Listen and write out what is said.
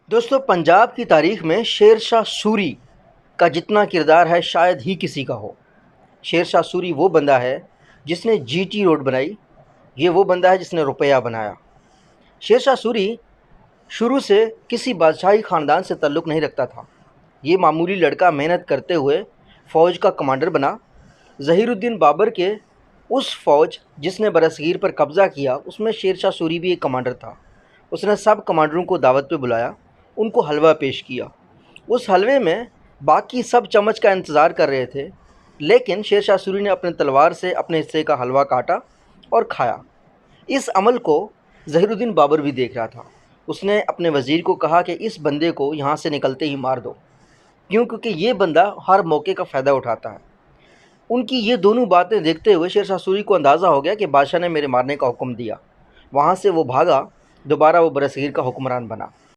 دوستو پنجاب کی تاریخ میں شیر شاہ سوری کا جتنا کردار ہے شاید ہی کسی کا ہو۔ شیر شاہ سوری وہ بندہ ہے جس نے جی ٹی روڈ بنائی، یہ وہ بندہ ہے جس نے روپیہ بنایا۔ شیر شاہ سوری شروع سے کسی بادشاہی خاندان سے تعلق نہیں رکھتا تھا، یہ معمولی لڑکا محنت کرتے ہوئے فوج کا کمانڈر بنا۔ ظہیر الدین بابر کے اس فوج جس نے برصغیر پر قبضہ کیا اس میں شیر شاہ سوری بھی ایک کمانڈر تھا۔ اس نے سب کمانڈروں کو دعوت پہ بلایا، ان کو حلوہ پیش کیا۔ اس حلوے میں باقی سب چمچ کا انتظار کر رہے تھے، لیکن شیر شاہ سوری نے اپنے تلوار سے اپنے حصے کا حلوہ کاٹا اور کھایا۔ اس عمل کو ظہیر الدین بابر بھی دیکھ رہا تھا۔ اس نے اپنے وزیر کو کہا کہ اس بندے کو یہاں سے نکلتے ہی مار دو، کیونکہ یہ بندہ ہر موقع کا فائدہ اٹھاتا ہے۔ ان کی یہ دونوں باتیں دیکھتے ہوئے شیر شاہ سوری کو اندازہ ہو گیا کہ بادشاہ نے میرے مارنے کا حکم دیا۔ وہاں سے وہ بھاگا، دوبارہ وہ برصغیر کا حکمران بنا۔